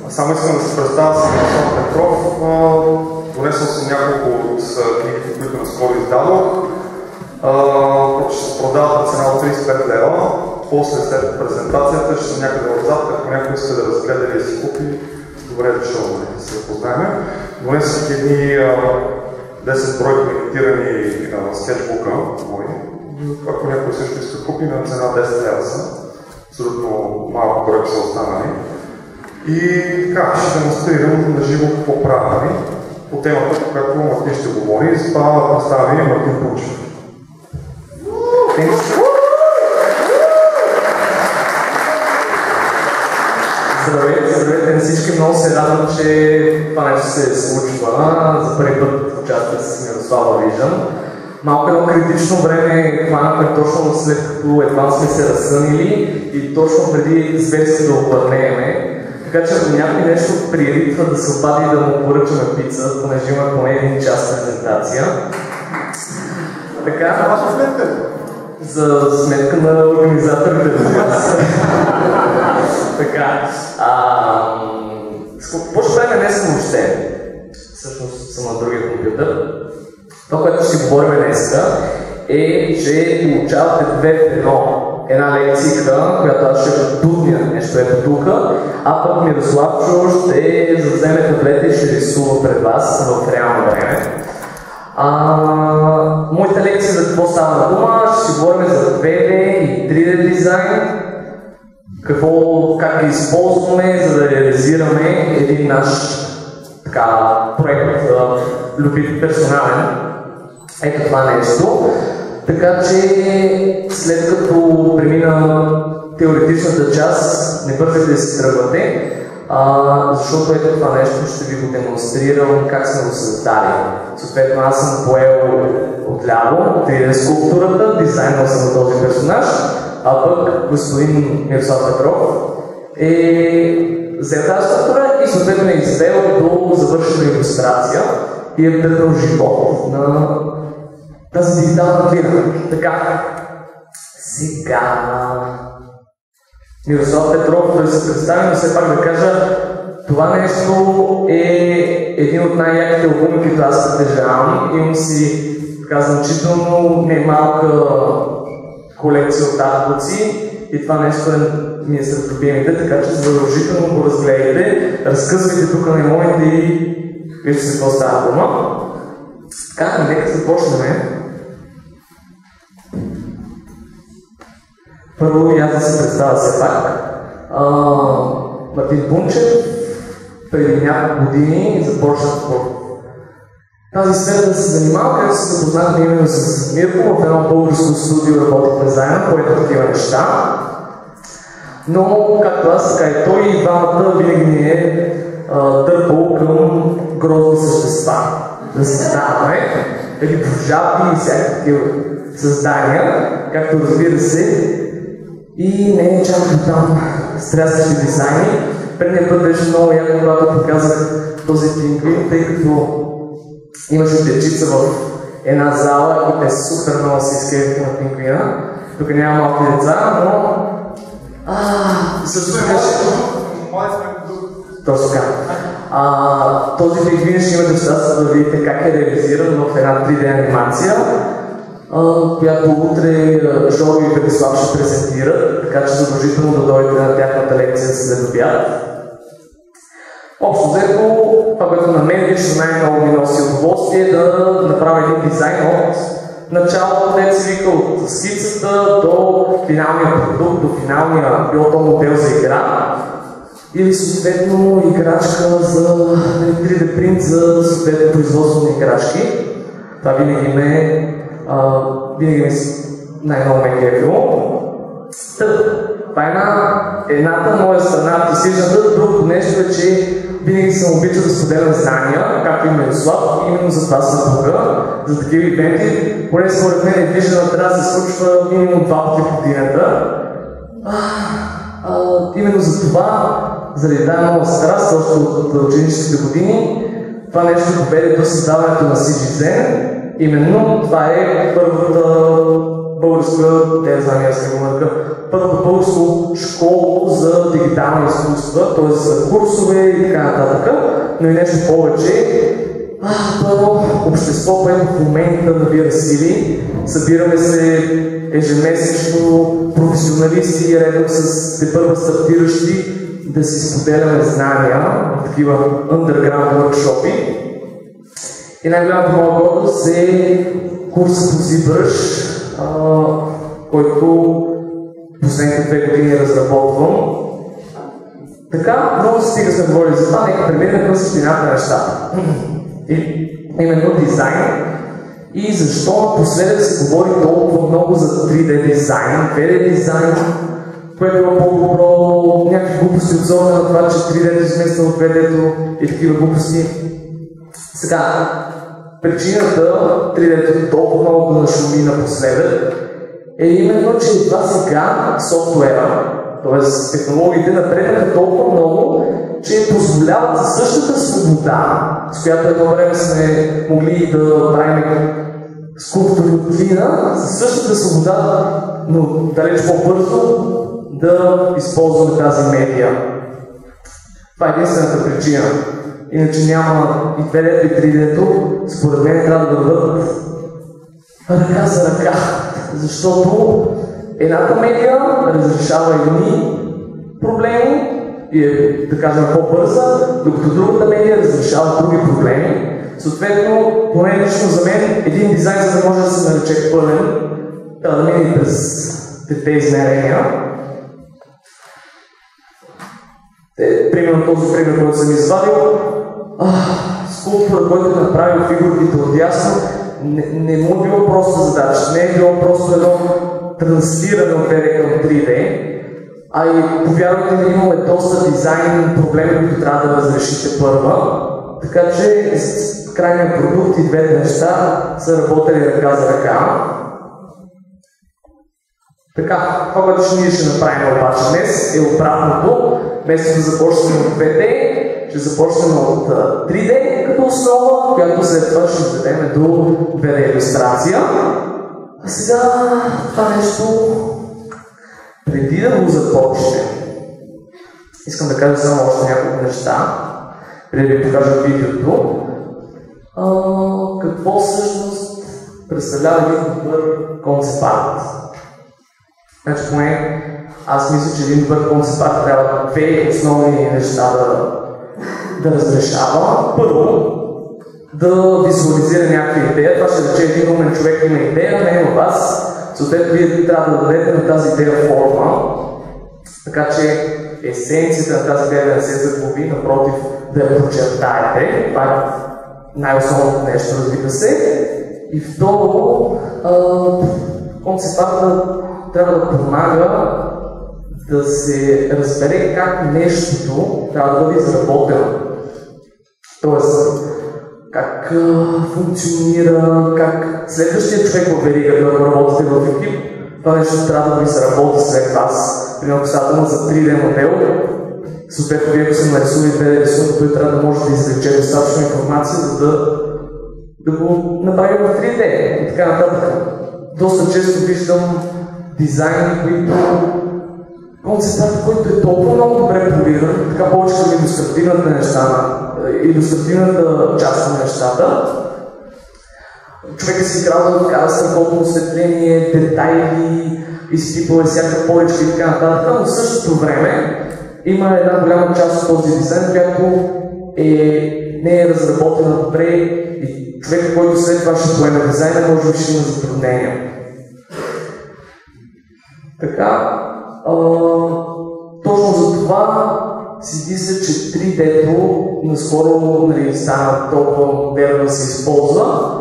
Само искам да се представя с Мирослав Петров. Донесъл съм няколко от книгите, които наскоро издадох. Ще се продават на цена от 35 лева. После, след презентацията, ще съм някъде отзад, ако някой иска да разгледа или да си купи, добре дошъл, да се запознаем. Донесох едни 10 бройки лимитирани скетчбука мои. Ако някой също иска купи, на цена 10 лева са. Абсолютно малко бройки са останали. И така, ще демонстрирам на живо какво правим по темата, по която Мартин ще говори. С това представи Мартин Пунчев. Здравейте на всички, много се радвам, че това нещо се случва. За първи път участвах с Мирослава виждам. Малко едно критично време хванахме точно след като едва сме се разсънили и точно преди зверски да опаднееме. Така че ако някой нещо приритва да се обади и да му поръчаме пица, понеже има поне един час презентация. Така, за сметка на организаторите, разбира се. Така, какво ще правим днес въобще? Всъщност съм на другия компютър. Това, което ще говорим днес е, че получавате две в едно. Една лекцийка, която аз ще дудня нещо ето тук, а пък Мирославчо ще завземе таблета и ще рисува пред вас в реално време. Моите лекции за какво става дума? Ще си говорим за 2D и 3D дизайн, как ги използваме, за да реализираме един наш проект, любим персонален. Ето това нещо. Така че след като премина теоретичната част, не бързайте да си тръгвате, защото ето това нещо ще ви го демонстрирам как сме го създали. Съответно аз съм поел отляво 3D скулптурата, дизайнал съм на този персонаж, а пък господин Мирослав Петров взел тази скулптура и съответно е извел до завършена илюстрация и е дърнал живот на тази дигитална клина. Така, сега Мирослав Петров, той се представи, но все пак да кажа, това нещо е един от най-яките албуми, които аз притежавам. Имам си така значително немалка колекция от артбуци и това нещо ми е сред любимите, така че задължително го разгледайте, разкъсвайте тук на моите и вижте се какво става дума. Така, нека започнем. Първо и аз да се представя все пак. Мартин Пунчев, преди няколко години започнах в тази сфера да се занимавам, където се запознахме именно с Мирко, в едно българско студио работихме заедно, което такива неща. Но както аз, така и той и двамата винаги ни е дърпал към грозни същества. Да се създаваме, или прожалки и всякакви такива създания, както разбира се, и не е чак до там стрясващи дизайни. Предния път беше много яко, когато показах този пингвин, тъй като имаше дечица в една зала и те супер много се изкривиха на пингвина. Тук няма малки деца, но... също беше... Точно така. Този пингвин ще имате щастие да видите как е реализиран в една 3D анимация, която утре Жоро и Велислав ще презентират, така че задължително да дойдете на тяхната лекция след обяд. Общо взето, това, което на мен лично най-много ми носи удоволствие е да направя един дизайн от началото, където се вика от скицата до финалния продукт, до финалния било то модел за игра или съответно играчка за 3D принт за съответно производство на играчки. Това винаги ме най-много ме кефило. Това е едната моя страна артистичната. Другото нещо е, че винаги съм обичал да споделям знания, както и Мирослав, именно за това съм тук, за такива ивенти. Поне според мен виждана трябва да се случва минимум 2 пъти в годината. Именно за това, заради тази нова страст, още от ученическите години, това нещо доведе до създаването на CGZ. Именно това е българска, те знам аз как го нарека, първото българско школо за дигитални изкуства, т.е. за курсове и така нататък, но и нещо повече. Първо общество, което в момента набира сили, събираме се ежемесечно професионалисти и редно с тепърва стартиращи да си споделяме знания в такива underground workshop-и. И най-голямата моя гордост е курсът по ZBrush, който последните 2 години разработвам. Така, много стига сме говорили за това, нека преминем към същината на нещата. Именно дизайн и защо напоследък се говори толкова много за 3D дизайн, 2D дизайн, което е по-добро, някакви глупости обзорна на това, че 3D измества от 2D и такива глупости. Сега, причината 3D толкова много да нашуми напоследък е именно, че едва сега софтуера, т.е. технологиите напреднаха толкова много, че позволяват за същата свобода, с която едно време сме могли да правим скулптури от глина, за същата свобода, но далеч по-бързо да използваме тази медия. Това е единствената причина. Иначе няма и 2D и 3D-то, според мен трябва да върват ръка за ръка, защото едната медия разрешава едни проблеми и е, да кажем, по-бърза, докато другата медия разрешава други проблеми. Съответно, поне лично за мен, един дизайн, за да може да се нарече пълен, трябва да мине през трите измерения. Примерно този пример, който съм извадил, скулптура, който е направил фигурите от ясно, не му е било просто задача, не е било просто едно транслиране от 2D към 3D, а и повярвайте ми, имаме доста дизайн проблеми, които трябва да разрешите първа, така че крайният продукт и двете неща са работили ръка за ръка. Така, това, което ние ще направим обаче днес е обратното. Вместо да започнем от 2D, ще започнем от 3D като основа, която след това ще изведем до 2D илюстрация. А сега това нещо, преди да го започнем, искам да кажа само още няколко неща, преди да ви покажа видеото. Какво всъщност представлява един добър концепт арт? Значи поне аз мисля, че един добър концепт арт трябва две основни неща да разрешава. Първо, да визуализира някаква идея. Това ще рече един умен човек има идея, не е вас. Съответно, вие трябва да дадете на тази идея форма, така че есенцията на тази идея да не се загуби, напротив, да я прочертаете. Това е най-основното нещо, разбира се. И второ, концепт арт трябва да помага да се разбере как нещото трябва да бъде изработено. Тоест, как функционира, как следващия човек в веригата, да работите в екип, това нещо трябва да го изработи след вас. Примерно, касателно за 3D модел, съответно, вие ако се нарисува 2D рисунок, той трябва да може да извлече достатъчно информация, за да го направи в 3D и така нататък. Доста често виждам дизайни, които концептът, който е толкова много добре полиран, така повече към илюстративната част на нещата. Човекът си играл да вкара страхотно осветление, детайли, изпипал всяка поречка и така нататък, но в същото време има една голяма част от този дизайн, която не е разработена добре и човекът, който след това ще поеме дизайна, може би ще има затруднения. Така, точно за това си мисля, че 3D-то наскоро стана толкова модерно да се използва,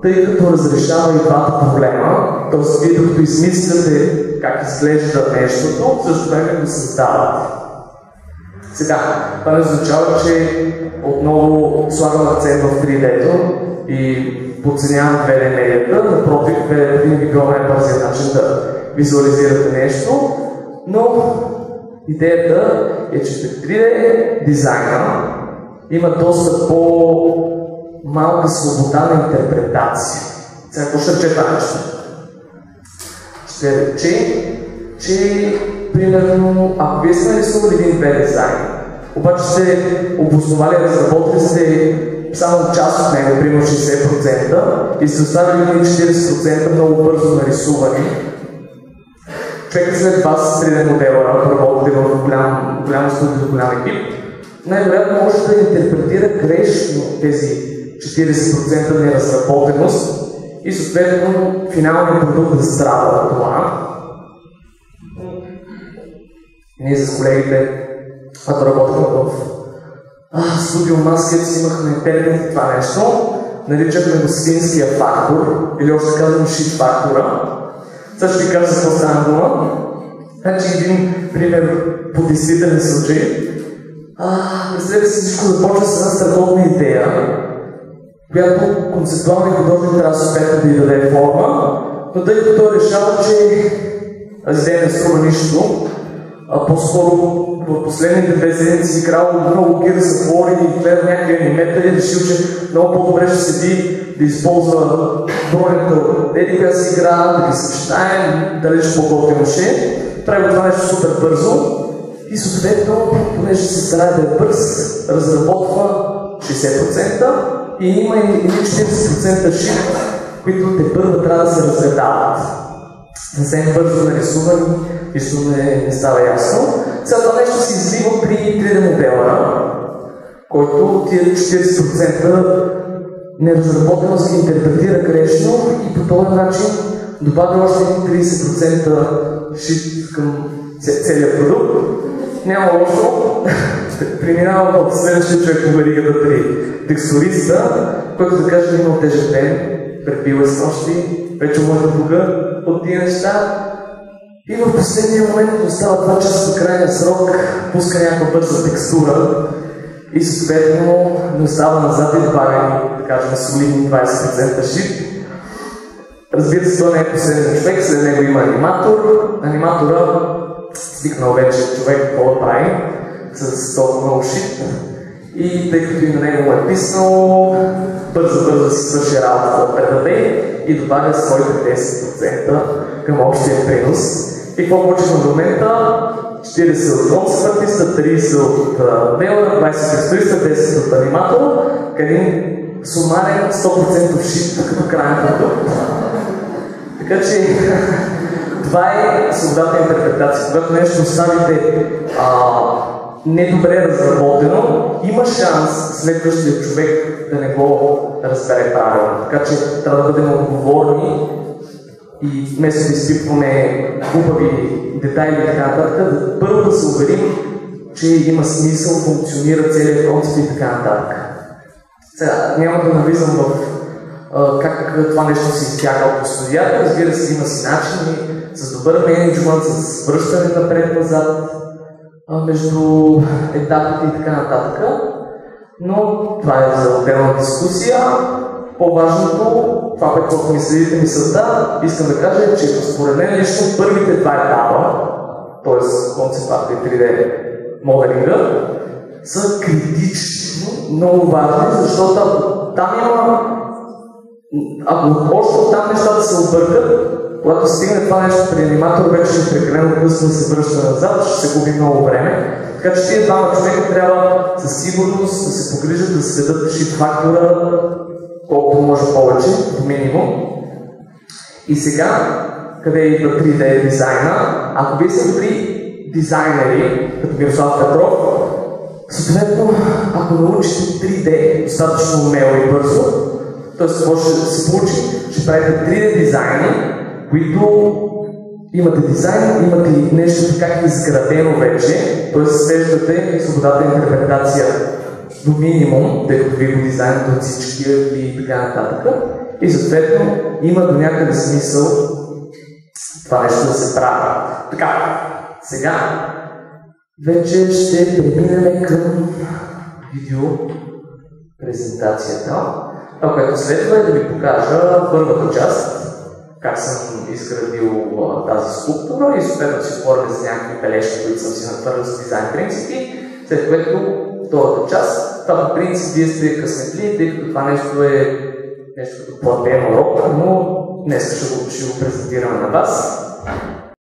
тъй като разрешава и двата проблема. Тоест, вие докато измисляте как изглежда нещото, в същото време го създавате. Сега, това не означава, че отново слагам акцент в 3D-то и подценявам 2D медията. Напротив, 2D винаги било най-бързият начин да визуализирате нещо, но идеята е, че в 3D дизайна има доста по-малка свобода на интерпретация. Сега, какво ще рече това нещо? ще рече, че примерно, ако вие сте нарисували един веб дизайн, обаче сте обосновали, разработили сте само част от него, примерно 60%, и сте оставили 40% много бързо нарисувани, човека след вас 3D модела, ако работите в голям студио, голям екип, най-вероятно може да интерпретира грешно тези 40% неразработеност и съответно финалният продукт да страда от това. Ние с колегите, когато работихме в студио Маскет, имахме термин за това нещо, наричахме го свинския фактор, или още казвам шит фактора. Сега ще ви кажа за какво стана дума. Значи един пример по действителен случай. Представете си, всичко започва с една страхотна идея, която концептуалният художник трябва съответно да й даде форма, но тъй като той решава, че тази идея не струва нищо, по-скоро в последните 2 седмици си играл много гир затвори и гледа някакви анимета и решил, че много по-добре ще седи да използва броенето от еди коя си игра, да ги съчетаем, далеч по-готино ще. Прави това нещо супер бързо и съответно, понеже се старае да е бърз, разработва 60% и има и 40% шит, които те първо трябва да се разгледават. Съвсем бързо нарисувани, нищо не става ясно. Сега това нещо се излива при 3D модела, който тия 40% неразработеност ги интерпретира грешно и по този начин добавя още 30% шит към целият продукт. Няма лошо. Преминава в следващия човек по веригата при текстуриста, който да каже, имал тежък ден, препил е с нощи, вече може да друга от тия неща. И в последния момент остава 2 часа до крайния срок, пуска някаква бърза текстура и съответно не остава назад и добавя, да кажем, солидни 20% шит. Разбира се, той не е последен човек, след него има аниматор. Аниматора стигнал вече човек какво да прави с толкова много шит и тъй като и на него му е писано, бързо си свърши работа да предаде и добавя своите 10% към общия принос. И какво получихме до момента? 40 от концепт-артиста, 30 от мейлера, 20 от текстуриста, 10 от аниматора, къде сумарен 100% шит като крайен продукт. Така че това е свободната интерпретация. Когато нещо оставите недобре разработено, има шанс следващия човек да не го разбере правилно. Така че трябва да бъдем отговорни и вместо да изпипваме глупави детайли и така нататък, първо да се уверим, че има смисъл, функционира целият концепт и така нататък. Сега, няма да навлизам в как това нещо се изтяга по студията. Разбира се, има си начини с добър менеджмент, с връщане напред-назад между етапите и така нататък. Но това е за отделна дискусия. По-важното, това, което ми следите мисълта, искам да кажа, че според мен лично първите 2 етапа, т.е. концепт и 3D моделинга, са критично много важни, защото там има, ако още оттам нещата се объркат, когато стигне това нещо при аниматор, вече ще прекалено късно да се връща назад, ще се губи много време. Така че тия 2 човека трябва със сигурност да се погрижат да следят шит фактора колкото може повече, до минимум. И сега, къде идва 3D дизайна? Ако вие сте добри дизайнери, като Мирослав Петров, съответно, ако научите 3D достатъчно умело и бързо, т.е. какво ще се получи? Ще правите 3D дизайни, които имате дизайн, имате нещо така изградено вече, т.е. свеждате свободата интерпретация до минимум, тъй като ви го дизайнате от всички и така нататък. И съответно има до някъде смисъл това нещо да се прави. Така, сега вече ще преминем към видео презентацията. Това, което следва е да ви покажа първата част, как съм изградил тази скулптура и съответно си говорим за някакви бележки, които съм си натвърдил с дизайн принципи, след което втората част. Това по принцип вие сте късметли, тъй като това нещо е нещо като платен урок, но днес ще го презентираме на вас.